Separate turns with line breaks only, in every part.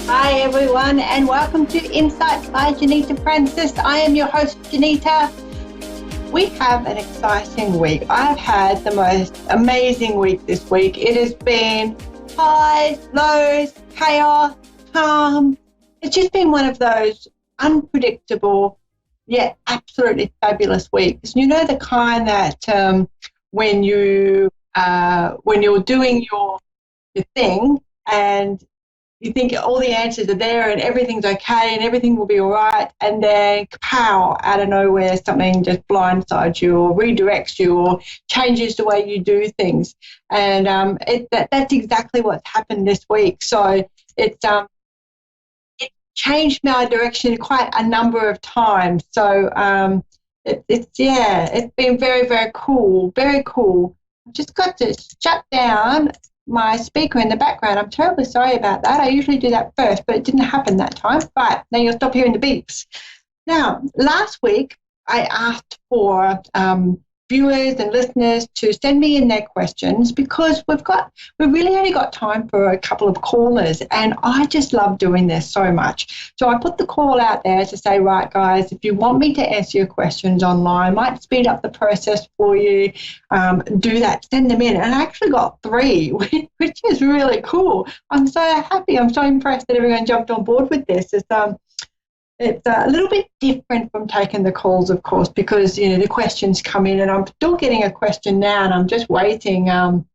Hi everyone, and welcome to Insights by Johnita Francis. I am your host, Johnita. We have an exciting week. I've had the most amazing week this week. It has been highs, lows, chaos, calm. It's just been one of those unpredictable yet absolutely fabulous weeks. You know, the kind that when you're doing your thing and you think all the answers are there and everything's okay and everything will be all right, and then pow, out of nowhere something just blindsides you or redirects you or changes the way you do things. And that's exactly what's happened this week. So it changed my direction quite a number of times. So it's been very, very cool, very cool. I've just got to shut down my speaker in the background. I'm terribly sorry about that. I usually do that first, but it didn't happen that time. But now you'll stop hearing the beeps. Now, last week I asked for viewers and listeners to send me in their questions because we've really only got time for a couple of callers, and I just love doing this so much. So I put the call out there to say, right, guys, if you want me to answer your questions online, might speed up the process for you, do that, send them in. And I actually got 3, which is really cool. I'm so happy. I'm so impressed that everyone jumped on board with this. It's a little bit different from taking the calls, of course, because, you know, the questions come in and I'm still getting a question now and I'm just waiting. I'm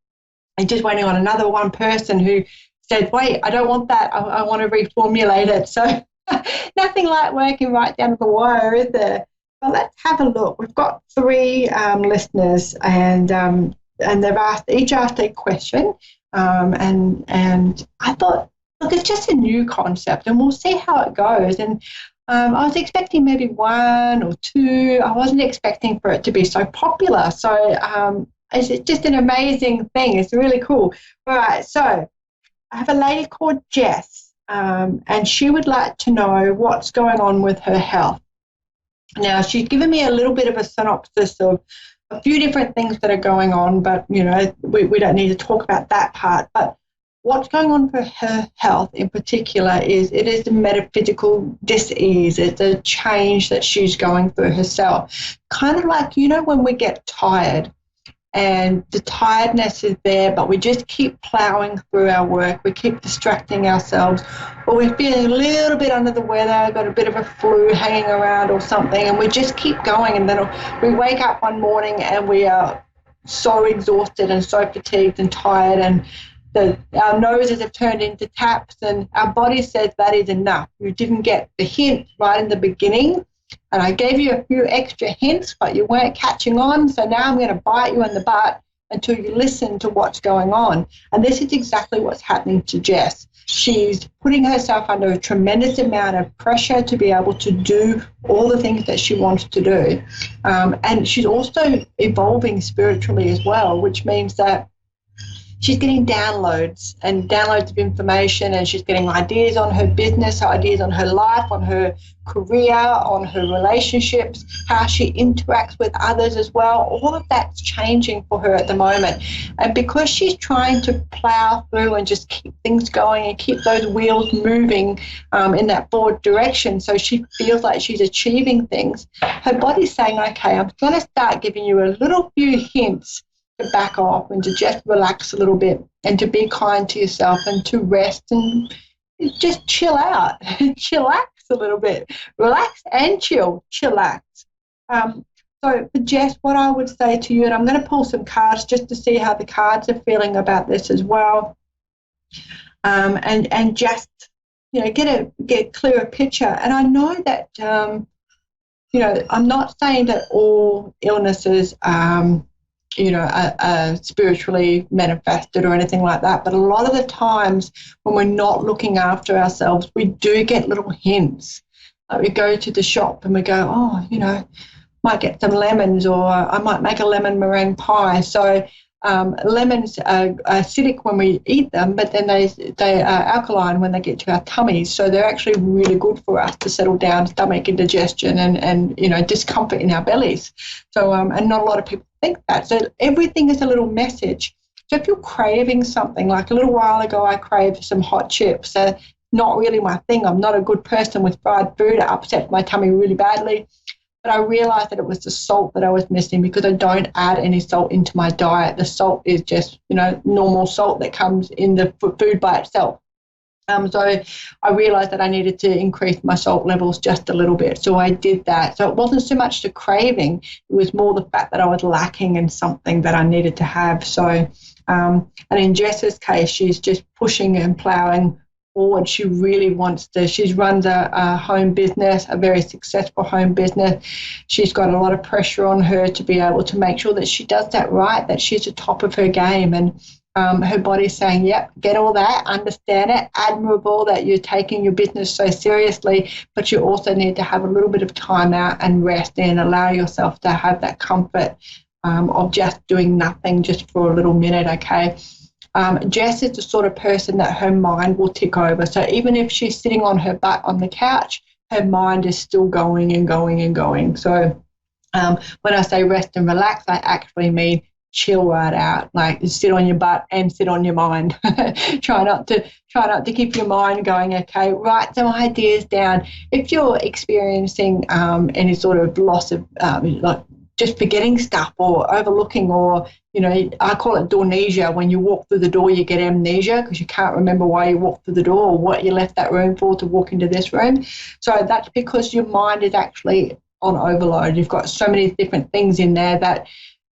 just waiting on another one person who said, wait, I don't want that. I want to reformulate it. So nothing like working right down to the wire, is there? Well, let's have a look. We've got 3 listeners and they've each asked a question. And I thought, look, it's just a new concept and we'll see how it goes. And I was expecting maybe 1 or 2. I wasn't expecting for it to be so popular. So it's just an amazing thing. It's really cool. All right, so I have a lady called Jess, and she would like to know what's going on with her health. Now, she's given me a little bit of a synopsis of a few different things that are going on, but, you know, we don't need to talk about that part. But what's going on for her health in particular is it is a metaphysical dis-ease. It's a change that she's going through herself. Kind of like, you know, when we get tired and the tiredness is there, but we just keep plowing through our work. We keep distracting ourselves, or we're feeling a little bit under the weather, got a bit of a flu hanging around or something, and we just keep going. And then we wake up one morning and we are so exhausted and so fatigued and tired, and our noses have turned into taps, and our body says that is enough. You didn't get the hint right in the beginning, and I gave you a few extra hints, but you weren't catching on, so now I'm going to bite you in the butt until you listen to what's going on. And this is exactly what's happening to Jess. She's putting herself under a tremendous amount of pressure to be able to do all the things that she wants to do. And she's also evolving spiritually as well, which means that she's getting downloads of information, and she's getting ideas on her business, ideas on her life, on her career, on her relationships, how she interacts with others as well. All of that's changing for her at the moment. And because she's trying to plow through and just keep things going and keep those wheels moving in that forward direction, so she feels like she's achieving things, her body's saying, okay, I'm going to start giving you a little few hints to back off and to just relax a little bit and to be kind to yourself and to rest and just chill out, chillax a little bit, relax and chillax. So for Jess, what I would say to you, and I'm going to pull some cards just to see how the cards are feeling about this as well, and just, you know, get a clearer picture. And I know that you know, I'm not saying that all illnesses you know, are spiritually manifested or anything like that. But a lot of the times when we're not looking after ourselves, we do get little hints. We go to the shop and we go, oh, you know, might get some lemons, or I might make a lemon meringue pie. So lemons are acidic when we eat them, but then they are alkaline when they get to our tummies. So they're actually really good for us to settle down stomach indigestion and you know, discomfort in our bellies. So and not a lot of people think that. So everything is a little message. So if you're craving something, like a little while ago I craved some hot chips, not really my thing. I'm not a good person with fried food. It upsets my tummy really badly. But I realized that it was the salt that I was missing, because I don't add any salt into my diet. The salt is just, normal salt that comes in the food by itself. So I realized that I needed to increase my salt levels just a little bit. So I did that. So it wasn't so much the craving. It was more the fact that I was lacking in something that I needed to have. So, and in Jess's case, she's just pushing and plowing forward. She really wants to. She runs a home business, a very successful home business. She's got a lot of pressure on her to be able to make sure that she does that right, that she's at the top of her game. And her body's saying, yep, get all that, understand it, admirable that you're taking your business so seriously, but you also need to have a little bit of time out and rest and allow yourself to have that comfort of just doing nothing just for a little minute, okay? Jess is the sort of person that her mind will tick over. So even if she's sitting on her butt on the couch, her mind is still going and going and going. So when I say rest and relax, I actually mean chill right out, like sit on your butt and sit on your mind. try not to keep your mind going. Okay, write some ideas down. If you're experiencing any sort of loss of like just forgetting stuff or overlooking, or I call it doornesia. When you walk through the door, you get amnesia because you can't remember why you walked through the door or what you left that room for to walk into this room. So that's because your mind is actually on overload. You've got so many different things in there that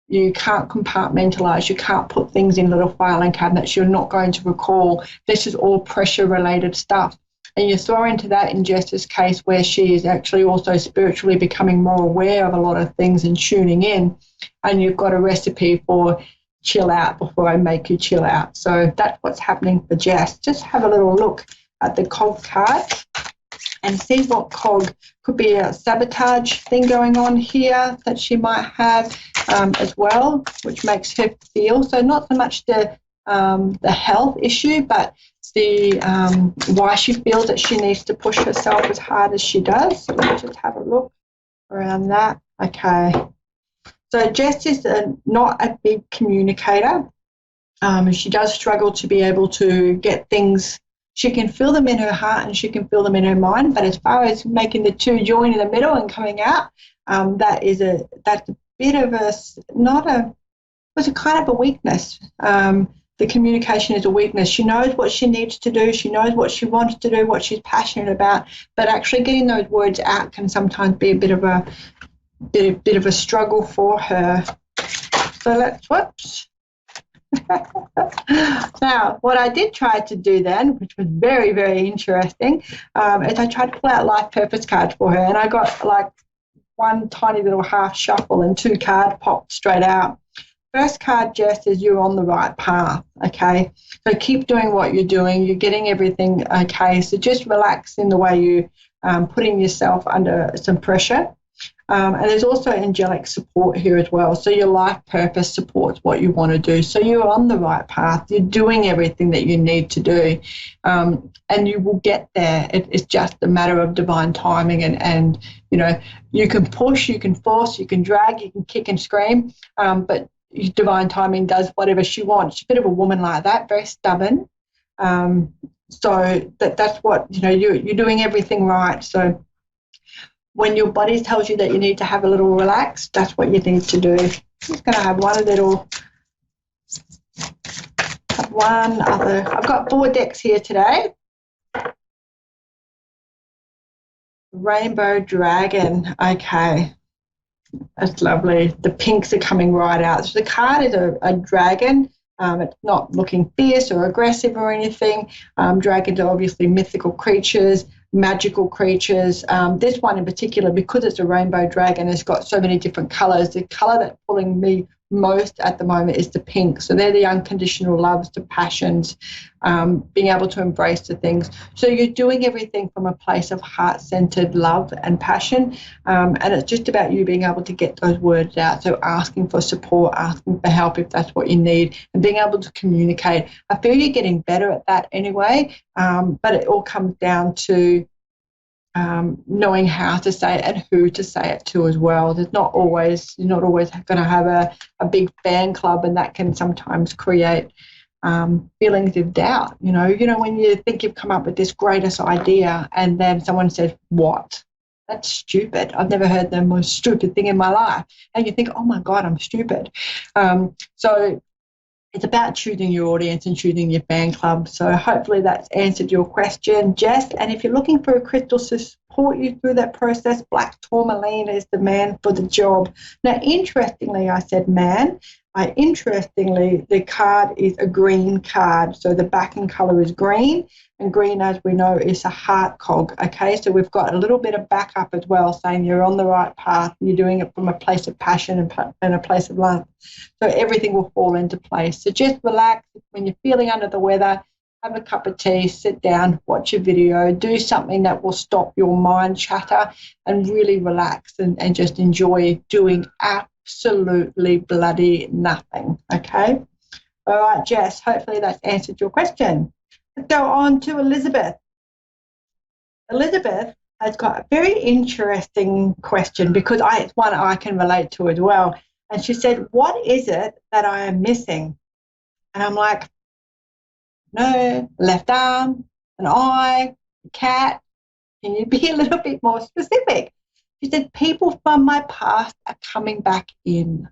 you can't compartmentalize. You can't put things in little filing cabinets. You're not going to recall. This is all pressure-related stuff. And you saw into that in Jess's case, where she is actually also spiritually becoming more aware of a lot of things and tuning in. And you've got a recipe for chill out before I make you chill out. So that's what's happening for Jess. Just have a little look at the cog card and see what cog could be a sabotage thing going on here that she might have as well, which makes her feel, so not so much the health issue, but the why she feels that she needs to push herself as hard as she does. So let's just have a look around that. Okay. So Jess is not a big communicator. She does struggle to be able to get things. She can feel them in her heart and she can feel them in her mind, but as far as making the two join in the middle and coming out, that's a bit of a kind of a weakness. The communication is a weakness. She knows what she needs to do. She knows what she wants to do, what she's passionate about, but actually getting those words out can sometimes be a bit of a struggle for her. So whoops. Now, what I did try to do then, which was very, very interesting, is I tried to pull out life purpose cards for her, and I got like one tiny little half shuffle and two cards popped straight out. First card, Jess, is you're on the right path, okay? So keep doing what you're doing. You're getting everything okay. So just relax in the way you putting yourself under some pressure. And there's also angelic support here as well. So your life purpose supports what you want to do. So you're on the right path. You're doing everything that you need to do. And you will get there. It's just a matter of divine timing. And you can push, you can force, you can drag, you can kick and scream. But divine timing does whatever she wants. She's a bit of a woman like that, very stubborn. So that's what, you're doing everything right. So when your body tells you that you need to have a little relax, that's what you need to do. I'm just going to have one other. I've got 4 decks here today. Rainbow Dragon. Okay. That's lovely. The pinks are coming right out. So the card is a dragon. It's not looking fierce or aggressive or anything. Dragons are obviously mythical creatures, magical creatures. This one in particular, because it's a rainbow dragon, has got so many different colours. The colour that's pulling me most at the moment is the pink. So they're the unconditional loves, the passions, being able to embrace the things. So you're doing everything from a place of heart-centered love and passion, and it's just about you being able to get those words out. So asking for support, asking for help if that's what you need, and being able to communicate. I feel you're getting better at that anyway, but it all comes down to knowing how to say it and who to say it to as well. You're not always going to have a big fan club, and that can sometimes create feelings of doubt. You know, when you think you've come up with this greatest idea and then someone says, what? That's stupid. I've never heard the most stupid thing in my life. And you think, oh my God, I'm stupid. So it's about choosing your audience and choosing your fan club. So hopefully that's answered your question, Jess. And if you're looking for a crystal to support you through that process, black tourmaline is the man for the job. Now, interestingly, I said man. Interestingly, the card is a green card. So the backing color is green, and green, as we know, is a heart cog. Okay, so we've got a little bit of backup as well, saying you're on the right path. You're doing it from a place of passion and a place of love. So everything will fall into place. So just relax. When you're feeling under the weather, have a cup of tea, sit down, watch a video, do something that will stop your mind chatter and really relax and just enjoy doing absolutely bloody nothing. Okay? All right, Jess, hopefully that's answered your question. Let's go on to Elizabeth. Elizabeth has got a very interesting question because it's one I can relate to as well. And she said, what is it that I am missing? And I'm like, no, left arm, an eye, a cat. Can you be a little bit more specific? She said, people from my past are coming back in.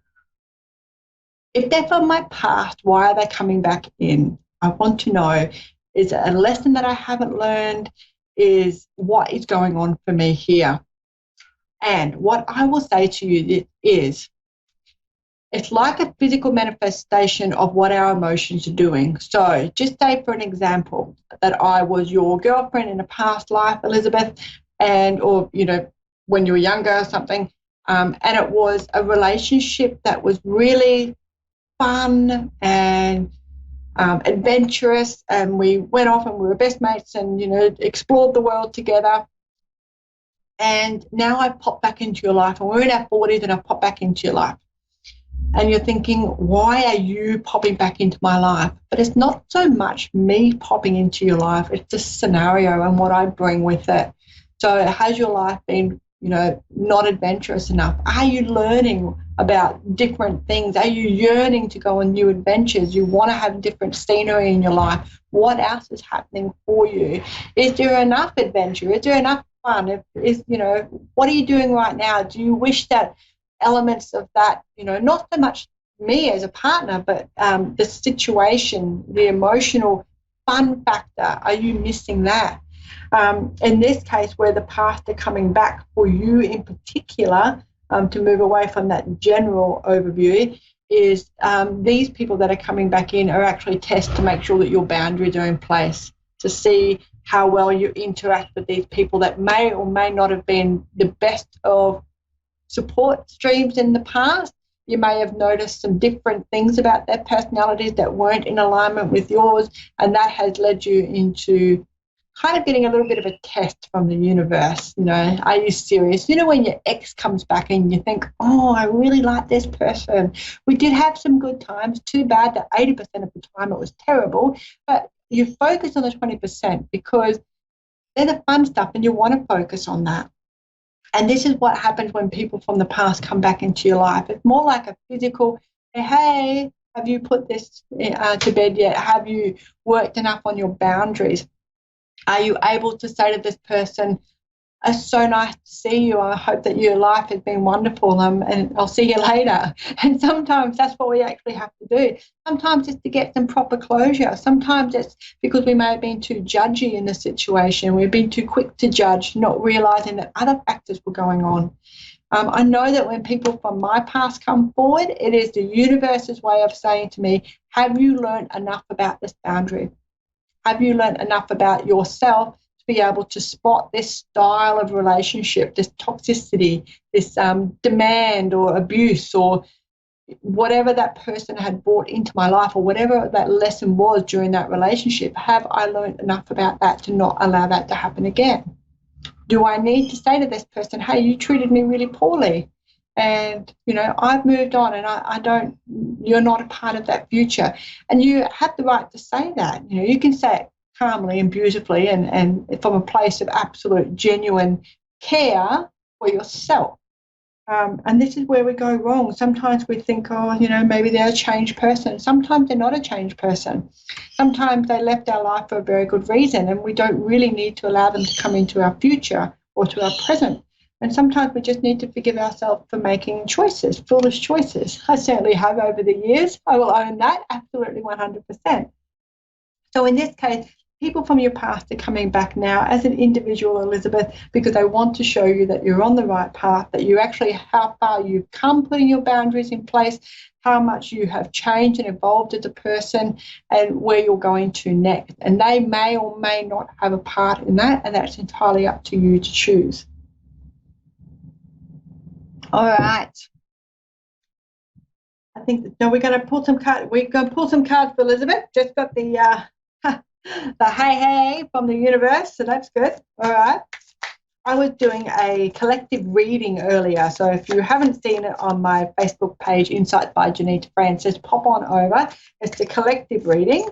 If they're from my past, why are they coming back in? I want to know, is it a lesson that I haven't learned? Is what is going on for me here? And what I will say to you is, it's like a physical manifestation of what our emotions are doing. So just say, for an example, that I was your girlfriend in a past life, Elizabeth, or when you were younger or something, and it was a relationship that was really fun and adventurous, and we went off and we were best mates and, explored the world together. And now I've popped back into your life, and we're in our 40s and I've popped back into your life. And you're thinking, why are you popping back into my life? But it's not so much me popping into your life, it's the scenario and what I bring with it. So has your life been, not adventurous enough? Are you learning about different things? Are you yearning to go on new adventures? You want to have different scenery in your life? What else is happening for you? Is there enough adventure? Is there enough fun? What are you doing right now? Do you wish that elements of that, not so much me as a partner, but the situation, the emotional fun factor, are you missing that? In this case, where the past are coming back for you in particular, to move away from that general overview, is these people that are coming back in are actually tests to make sure that your boundaries are in place, to see how well you interact with these people that may or may not have been the best of support streams in the past. You may have noticed some different things about their personalities that weren't in alignment with yours, and that has led you into kind of getting a little bit of a test from the universe. Are you serious? When your ex comes back and you think, oh, I really like this person. We did have some good times. Too bad that 80% of the time it was terrible. But you focus on the 20% because they're the fun stuff and you want to focus on that. And this is what happens when people from the past come back into your life. It's more like a physical, hey, have you put this to bed yet? Have you worked enough on your boundaries? Are you able to say to this person, it's so nice to see you. I hope that your life has been wonderful, and I'll see you later. And sometimes that's what we actually have to do. Sometimes it's to get some proper closure. Sometimes it's because we may have been too judgy in the situation. We've been too quick to judge, not realising that other factors were going on. I know that when people from my past come forward, it is the universe's way of saying to me, have you learned enough about this boundary? Have you learned enough about yourself to be able to spot this style of relationship, this toxicity, this demand or abuse or whatever that person had brought into my life, or whatever that lesson was during that relationship? Have I learned enough about that to not allow that to happen again? Do I need to say to this person, hey, you treated me really poorly, and I've moved on, and you're not a part of that future? And you have the right to say that. You can say it calmly and beautifully and from a place of absolute genuine care for yourself. And this is where we go wrong. Sometimes we think, oh, maybe they're a changed person. Sometimes they're not a changed person. Sometimes they left our life for a very good reason, and we don't really need to allow them to come into our future or to our present. And sometimes we just need to forgive ourselves for making choices, foolish choices. I certainly have over the years. I will own that, absolutely 100%. So in this case, people from your past are coming back now as an individual, Elizabeth, because they want to show you that you're on the right path, that you actually, how far you've come putting your boundaries in place, how much you have changed and evolved as a person, and where you're going to next. And they may or may not have a part in that, and that's entirely up to you to choose. All right. I think no, we're going to pull some cards. We're going to pull some cards for Elizabeth. Just got the hey from the universe, so that's good. All right. I was doing a collective reading earlier, so if you haven't seen it on my Facebook page, Insights by Johnita Francis, pop on over. It's the collective reading.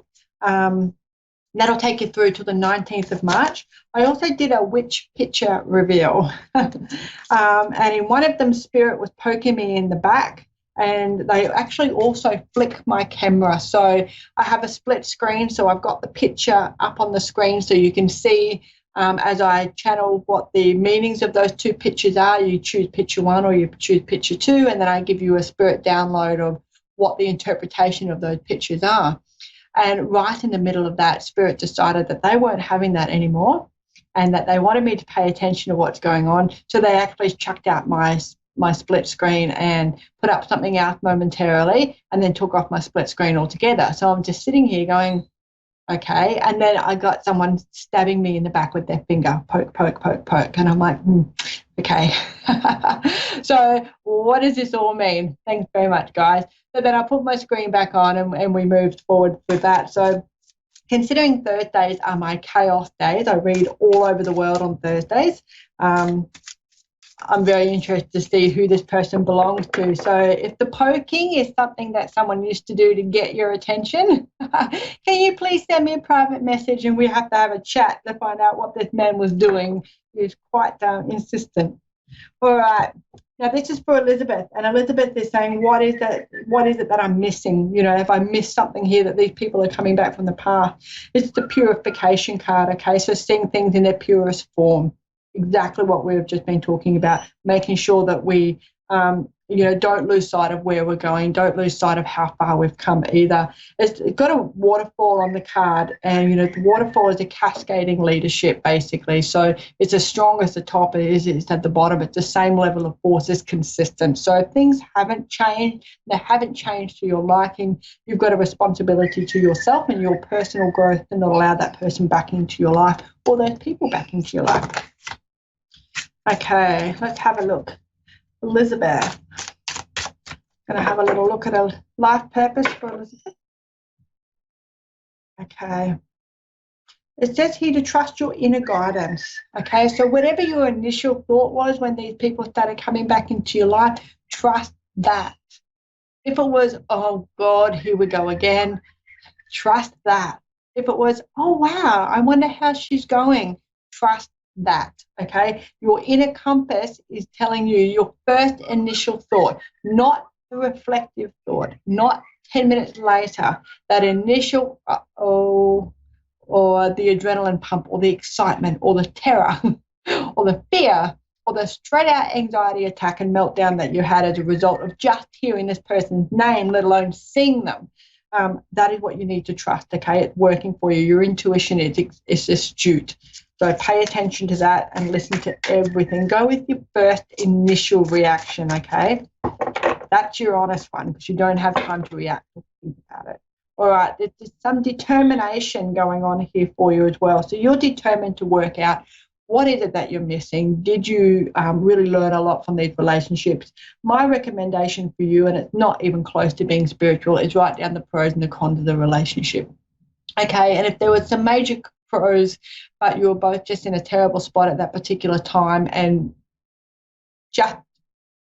That'll take you through to the 19th of March. I also did a witch picture reveal. And in one of them, Spirit was poking me in the back, and they actually also flick my camera. So I have a split screen, so I've got the picture up on the screen so you can see as I channel what the meanings of those two pictures are. You choose picture one or you choose picture two, and then I give you a spirit download of what the interpretation of those pictures are. And right in the middle of that, Spirit decided that they weren't having that anymore and that they wanted me to pay attention to what's going on. So they actually chucked out my split screen and put up something else momentarily and then took off my split screen altogether. So I'm just sitting here going, okay. And then I got someone stabbing me in the back with their finger, poke, poke, poke, poke. And I'm like, okay. So what does this all mean? Thanks very much, guys. So then I put my screen back on and we moved forward with that. So considering Thursdays are my chaos days, I read all over the world on Thursdays. I'm very interested to see who this person belongs to. So if the poking is something that someone used to do to get your attention, can you please send me a private message and we have to have a chat to find out what this man was doing. He's quite insistent. All right. Now this is for Elizabeth, and Elizabeth is saying, what is it that I'm missing? If I missed something here that these people are coming back from the past. It's the purification card, okay? So seeing things in their purest form. Exactly what we've just been talking about, making sure that we don't lose sight of where we're going, don't lose sight of how far we've come either. It's got a waterfall on the card, and the waterfall is a cascading leadership basically. So it's as strong as the top is, it's at the bottom. It's the same level of force, is consistent. So if things haven't changed, they haven't changed to your liking, you've got a responsibility to yourself and your personal growth to not allow that person back into your life or those people back into your life. Okay, let's have a look. Elizabeth. Going to have a little look at a life purpose for Elizabeth. Okay. It says here to trust your inner guidance. Okay, so whatever your initial thought was when these people started coming back into your life, trust that. If it was, oh God, here we go again, trust that. If it was, oh wow, I wonder how she's going, trust that. Okay, your inner compass is telling you your first initial thought, not the reflective thought, not 10 minutes later, that initial or the adrenaline pump or the excitement or the terror or the fear or the straight out anxiety attack and meltdown that you had as a result of just hearing this person's name, let alone seeing them. That is what you need to trust. Okay, it's working for you. Your intuition is astute. So pay attention to that and listen to everything. Go with your first initial reaction, okay? That's your honest one because you don't have time to react or think about it. All right, there's some determination going on here for you as well. So you're determined to work out what is it that you're missing. Did you really learn a lot from these relationships? My recommendation for you, and it's not even close to being spiritual, is write down the pros and the cons of the relationship. Okay, and if there was some major pros, but you were both just in a terrible spot at that particular time and just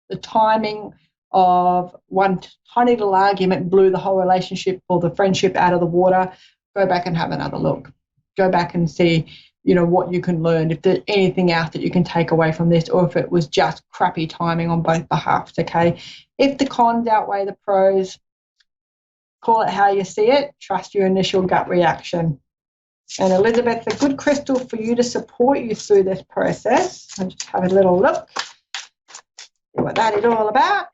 the timing of one tiny little argument blew the whole relationship or the friendship out of the water, go back and have another look. Go back and see, what you can learn, if there's anything else that you can take away from this, or if it was just crappy timing on both behalves, okay? If the cons outweigh the pros, call it how you see it, trust your initial gut reaction. And Elizabeth, a good crystal for you to support you through this process. I'll just have a little look, see what that is all about.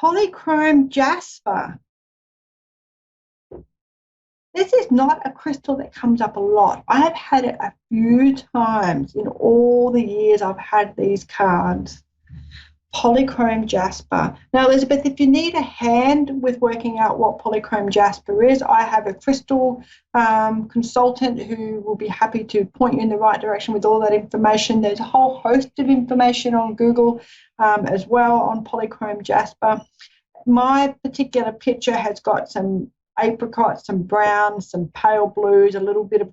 Polychrome jasper. This is not a crystal that comes up a lot. I have had it a few times in all the years I've had these cards. Polychrome jasper. Now, Elizabeth, if you need a hand with working out what polychrome jasper is, I have a crystal consultant who will be happy to point you in the right direction with all that information. There's a whole host of information on Google as well on polychrome jasper. My particular picture has got some apricots, some browns, some pale blues, a little bit of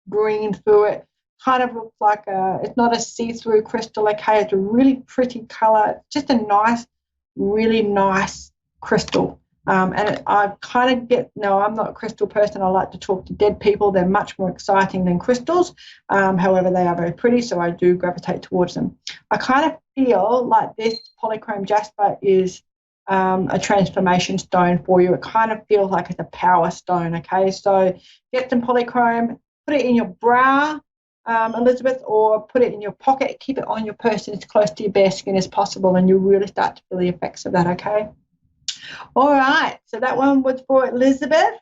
green through it. Kind of looks like it's not a see-through crystal, okay? It's a really pretty color. It's just a nice, really nice crystal. I kind of get, no, I'm not a crystal person. I like to talk to dead people. They're much more exciting than crystals. However, they are very pretty, so I do gravitate towards them. I kind of feel like this polychrome jasper is a transformation stone for you. It kind of feels like it's a power stone, okay? So get some polychrome, put it in your bra, Elizabeth, or put it in your pocket, keep it on your person as close to your bare skin as possible, and you'll really start to feel the effects of that, okay? All right, so that one was for Elizabeth.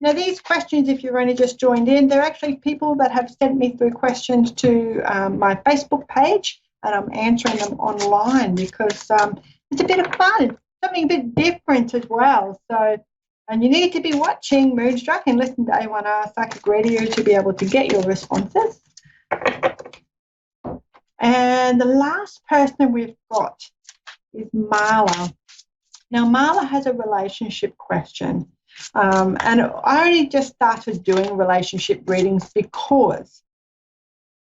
Now, these questions, if you've only just joined in, they're actually people that have sent me through questions to my Facebook page, and I'm answering them online because it's a bit of fun, something a bit different as well. So, and you need to be watching Moonstruck and listen to A1R Psychic Radio to be able to get your responses. And the last person we've got is Marla. Now, Marla has a relationship question. And I only just started doing relationship readings because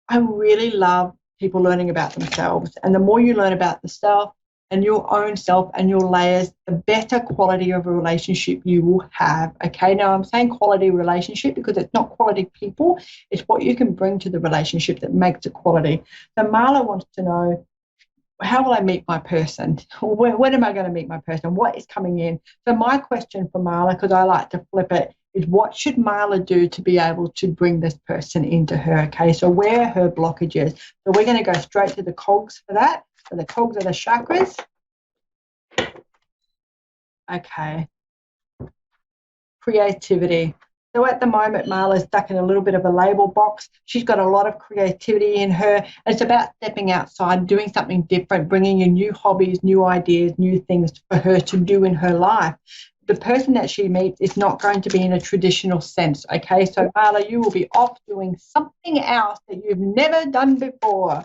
I really love people learning about themselves. And the more you learn about the self and your own self and your layers, the better quality of a relationship you will have. Okay, now I'm saying quality relationship because it's not quality people. It's what you can bring to the relationship that makes it quality. So Marla wants to know, how will I meet my person? When am I going to meet my person? What is coming in? So my question for Marla, because I like to flip it, is what should Marla do to be able to bring this person into her? Okay, so where are her blockages? So we're going to go straight to the cogs for that. So the cogs are the chakras. Okay. Creativity. So at the moment, Marla's stuck in a little bit of a label box. She's got a lot of creativity in her. It's about stepping outside, doing something different, bringing in new hobbies, new ideas, new things for her to do in her life. The person that she meets is not going to be in a traditional sense, okay? So, Marla, you will be off doing something else that you've never done before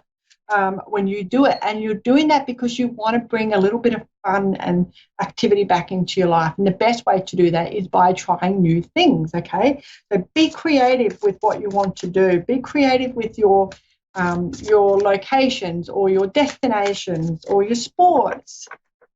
when you do it. And you're doing that because you want to bring a little bit of fun and activity back into your life. And the best way to do that is by trying new things, okay? So be creative with what you want to do. Be creative with your locations or your destinations or your sports.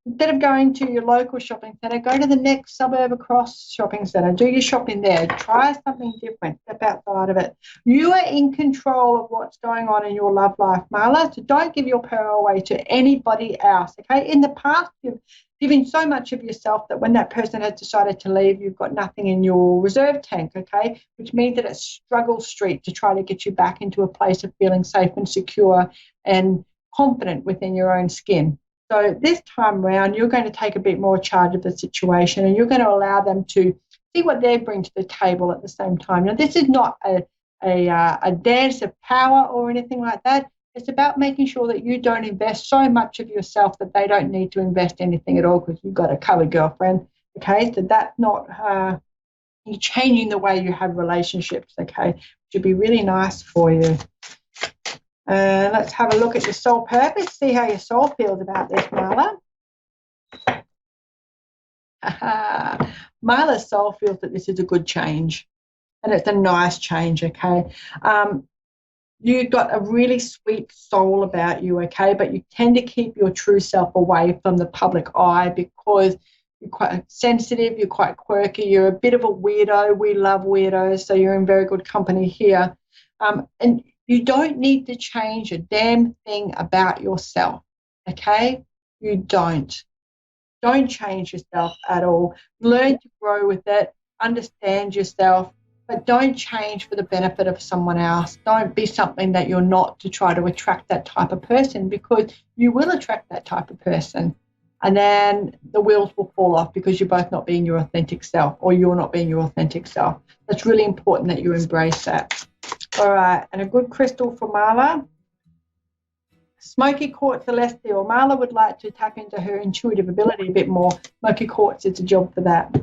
Instead of going to your local shopping centre, go to the next suburb across shopping centre. Do your shopping there. Try something different. Step outside of it. You are in control of what's going on in your love life, Marla, so don't give your power away to anybody else, okay? In the past, you've given so much of yourself that when that person has decided to leave, you've got nothing in your reserve tank, okay? Which means that it's struggle street to try to get you back into a place of feeling safe and secure and confident within your own skin. So this time around, you're going to take a bit more charge of the situation and you're going to allow them to see what they bring to the table at the same time. Now, this is not a dance of power or anything like that. It's about making sure that you don't invest so much of yourself that they don't need to invest anything at all because you've got a covered girlfriend, okay? So that's not you changing the way you have relationships, okay? Which would be really nice for you. Let's have a look at your soul purpose, see how your soul feels about this, Marla. Marla's soul feels that this is a good change, and it's a nice change, okay? You've got a really sweet soul about you, okay, but you tend to keep your true self away from the public eye because you're quite sensitive, you're quite quirky, you're a bit of a weirdo. We love weirdos, so you're in very good company here. And you don't need to change a damn thing about yourself, okay? You don't. Don't change yourself at all. Learn to grow with it, understand yourself, but don't change for the benefit of someone else. Don't be something that you're not to try to attract that type of person, because you will attract that type of person. And then the wheels will fall off because you're both not being your authentic self, or you're not being your authentic self. That's really important that you embrace that. All right, and a good crystal for Marla. Smoky quartz celestial. Marla would like to tap into her intuitive ability a bit more. Smoky quartz is a job for that.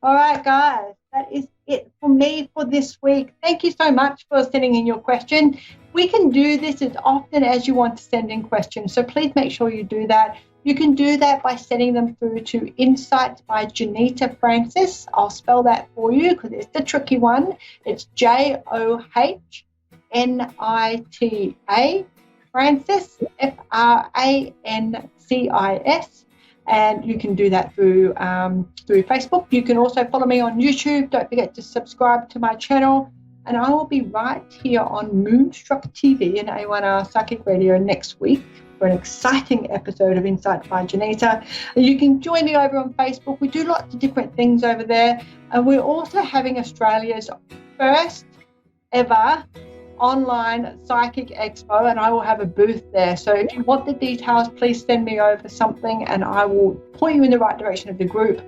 All right, guys, that is it for me for this week. Thank you so much for sending in your question. We can do this as often as you want to send in questions, so please make sure you do that. You can do that by sending them through to Insights by Johnita Francis. I'll spell that for you because it's the tricky one. It's Johnita Francis, Francis, and you can do that through Facebook. You can also follow me on YouTube. Don't forget to subscribe to my channel, and I will be right here on Moonstruck TV and A1R Psychic Radio next week for an exciting episode of Insight by Johnita. You can join me over on Facebook. We do lots of different things over there, and we're also having Australia's first ever online psychic expo, and I will have a booth there. So if you want the details, please send me over something and I will point you in the right direction of the group.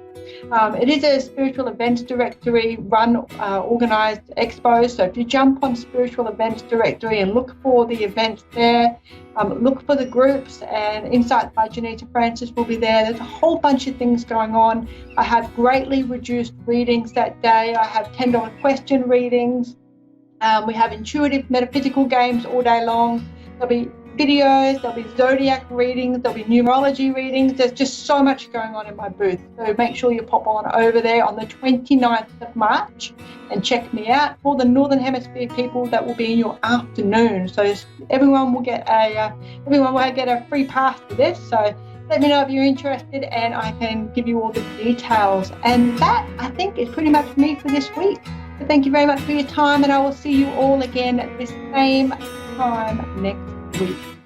It is a spiritual events directory run organized expo, so if you jump on spiritual events directory and look for the events there, look for the groups, and Insight by Johnita Francis will be there. There's a whole bunch of things going on. I have greatly reduced readings that day. I have $10 question readings. We have intuitive metaphysical games all day long. There'll be videos, there'll be zodiac readings, there'll be numerology readings. There's just so much going on in my booth. So make sure you pop on over there on the 29th of March and check me out. For the Northern Hemisphere people, that will be in your afternoon. So everyone will get a free pass for this. So let me know if you're interested and I can give you all the details. And that, I think, is pretty much me for this week. So thank you very much for your time, and I will see you all again at this same time next week.